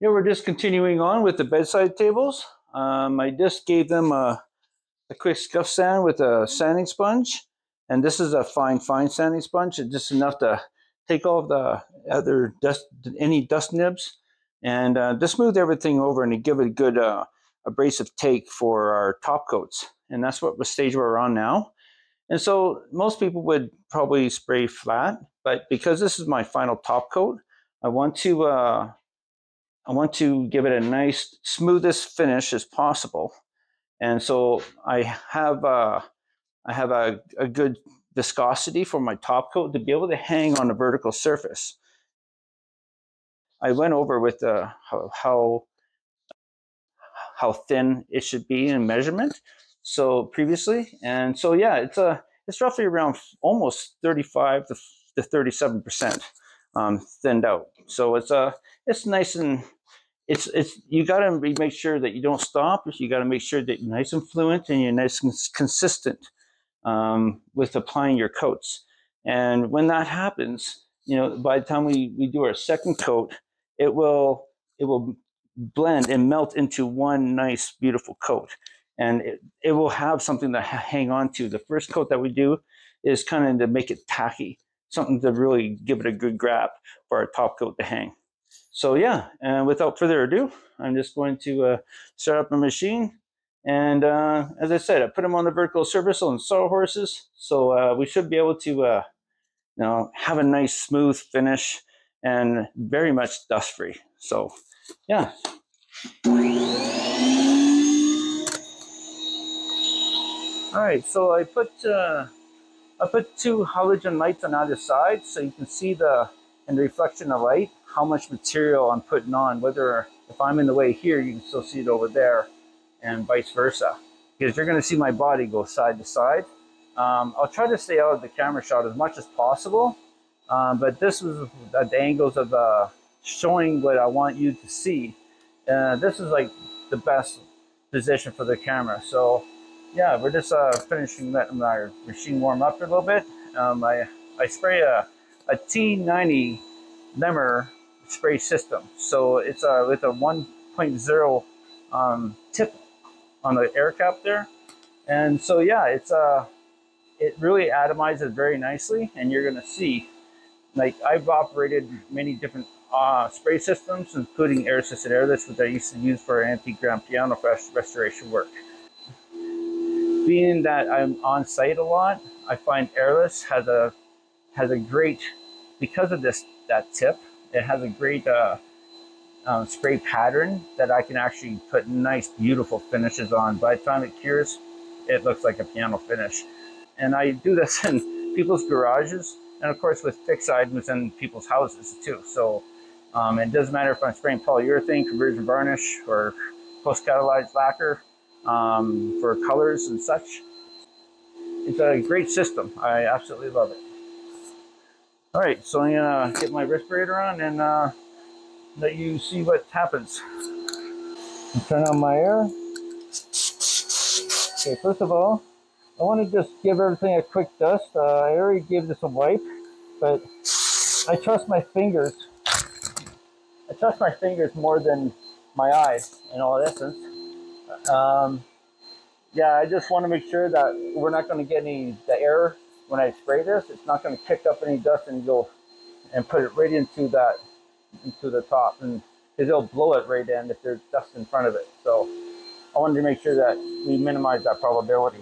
Yeah, we're just continuing on with the bedside tables. I just gave them a quick scuff sand with a sanding sponge, and this is a fine sanding sponge. It's just enough to take off the other dust, any dust nibs, and just smooth everything over and give it a good abrasive take for our top coats. And that's what the stage we're on now. And so most people would probably spray flat, but because this is my final top coat, I want to give it a nice, smoothest finish as possible. And so I have a good viscosity for my top coat to be able to hang on a vertical surface. I went over with how thin it should be in measurement so previously, and so yeah, it's roughly around almost 35 to 37% thinned out. So it's nice, and it's you got to make sure that you don't stop. You got to make sure that you're nice and fluent and you're nice and consistent with applying your coats. And when that happens, you know, by the time we do our second coat, it will blend and melt into one nice, beautiful coat. And it will have something to hang on to. The first coat that we do is kind of to make it tacky, something to really give it a good grab for our top coat to hang. So yeah, and without further ado, I'm just going to start up my machine. And as I said, I put them on the vertical surface on sawhorses, so we should be able to you know, have a nice smooth finish and very much dust free. So yeah. All right, so I put 2 halogen lights on either side, so you can see in the reflection of light how much material I'm putting on. Whether if I'm in the way here, you can still see it over there, and vice versa, because you're going to see my body go side to side. I'll try to stay out of the camera shot as much as possible, but this was at the angles of showing what I want you to see. This is like the best position for the camera. So yeah, we're just finishing letting our machine warm up a little bit. I spray a T90 Lemmer spray system, so it's with a 1.0 tip on the air cap there. And so yeah, it really atomizes very nicely, and you're gonna see, like, I've operated many different spray systems, including air assisted airless, which I used to use for antique grand piano restoration work. Being that I'm on site a lot, I find airless has a great, because of that tip, it has a great spray pattern that I can actually put nice, beautiful finishes on. By the time it cures, it looks like a piano finish. And I do this in people's garages, and of course with fixed items in people's houses too. So it doesn't matter if I'm spraying polyurethane, conversion varnish, or post-catalyzed lacquer for colors and such. It's a great system. I absolutely love it. All right, so I'm gonna get my respirator on and let you see what happens. Turn on my air. Okay, first of all, I want to just give everything a quick dust. I already gave this a wipe, but I trust my fingers. I trust my fingers more than my eyes, in all essence. Yeah, I just want to make sure that we're not going to get the air when I spray this. It's not going to kick up any dust and go and put it right into the top, and it'll blow it right in if there's dust in front of it. So I wanted to make sure that we minimize that probability.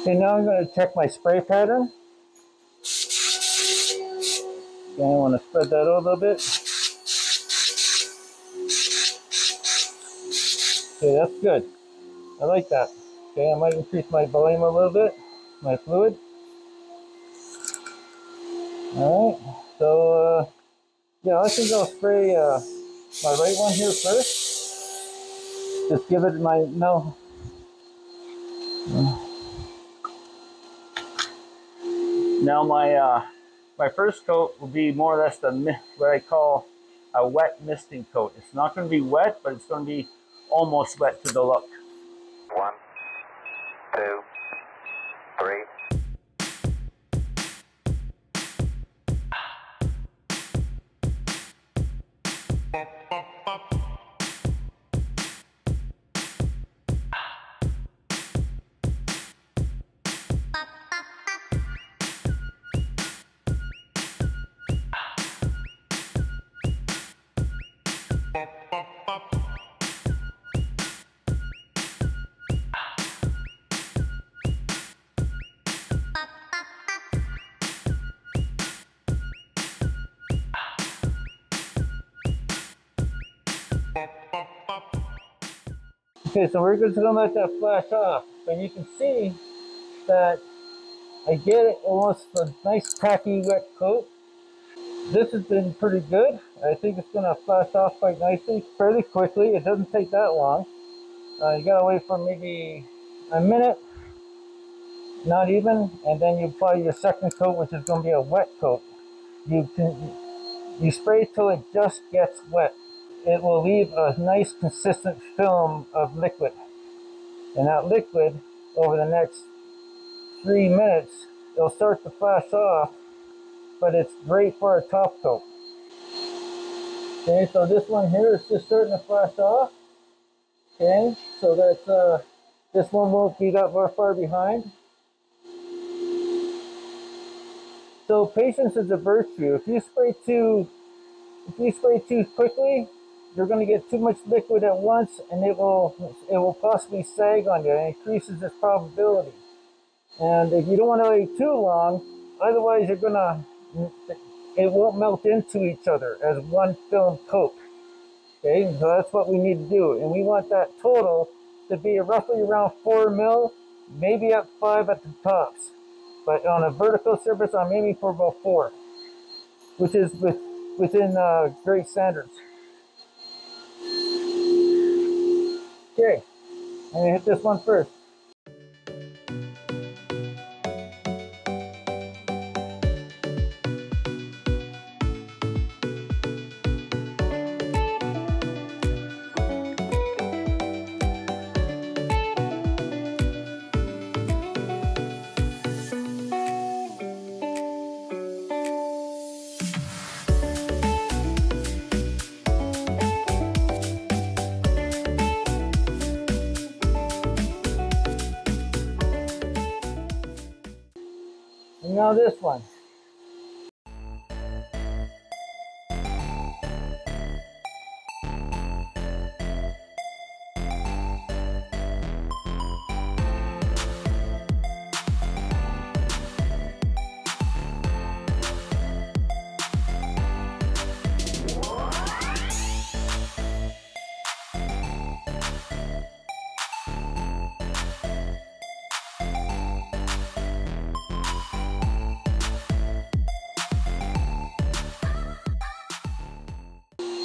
Okay, now I'm going to check my spray pattern. Okay, I want to spread that out a little bit. Okay, that's good. I like that. Okay, I might increase my volume a little bit, my fluid. All right, so yeah, I think I'll spray my right one here first. Just give it my no. Now my first coat will be more or less what I call a wet misting coat. It's not going to be wet, but it's going to be almost wet to the look. 1, 2, 3. Okay, so we're just going to let that flash off. But you can see that I get it almost a nice tacky wet coat. This has been pretty good. I think it's going to flash off quite nicely, fairly quickly. It doesn't take that long. You got to wait for maybe a minute, not even, and then you apply your second coat, which is going to be a wet coat. You spray till it just gets wet. It will leave a nice consistent film of liquid. And that liquid, over the next 3 minutes, it'll start to flash off, but it's great for a top coat. Okay, so this one here is just starting to flash off. Okay, so that this one won't be that far behind. So patience is a virtue. If you spray too quickly, you're going to get too much liquid at once, and it will possibly sag on you, and it increases its probability. And if you don't want to wait too long, otherwise it won't melt into each other as one film coat. Okay, so that's what we need to do, and we want that total to be roughly around 4 mil, maybe at 5 at the tops. But on a vertical surface, I'm aiming for about 4, which is within great standards. Okay, I'm gonna hit this one first. And now this one.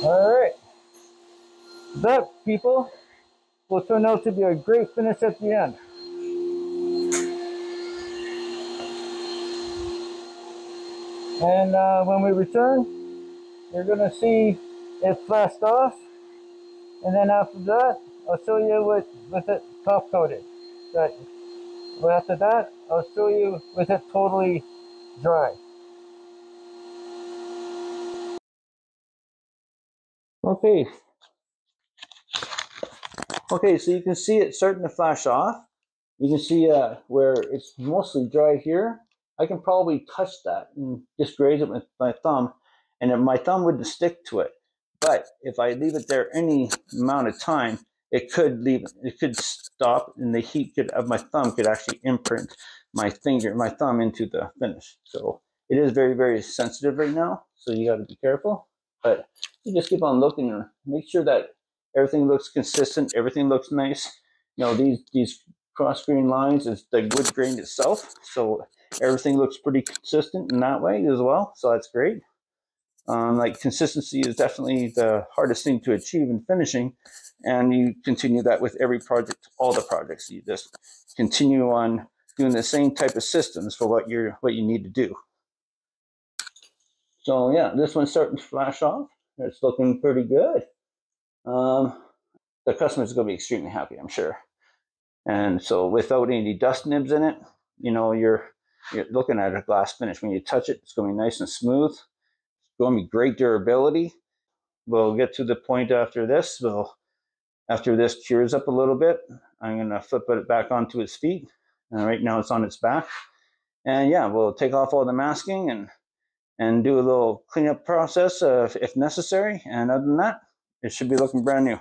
Alright, that, people, will turn out to be a great finish at the end. And when we return, you're going to see it flashed off, and then after that, I'll show you with it top coated. But after that, I'll show you with it totally dry. Okay, so you can see it starting to flash off. You can see where it's mostly dry here. I can probably touch that and just graze it with my thumb, and then my thumb wouldn't stick to it. But if I leave it there any amount of time, it could stop, and the heat of my thumb could actually imprint my thumb into the finish. So it is very, very sensitive right now, so you got to be careful. But you just keep on looking and make sure that Everything looks consistent. Everything looks nice. You know, these cross grain lines is the wood grain itself, so everything looks pretty consistent in that way as well. So that's great. Like consistency is definitely the hardest thing to achieve in finishing, and you continue that with every project, all the projects. You just continue on doing the same type of systems for what you need to do. So yeah, this one's starting to flash off. It's looking pretty good. The customer's going to be extremely happy, I'm sure. And so without any dust nibs in it, you know, you're looking at a glass finish. When you touch it, it's going to be nice and smooth. It's going to be great durability. We'll get to the point after this. After this cures up a little bit, I'm going to flip it back onto its feet. And right now it's on its back. And yeah, we'll take off all the masking and do a little cleanup process if necessary. And other than that, it should be looking brand new.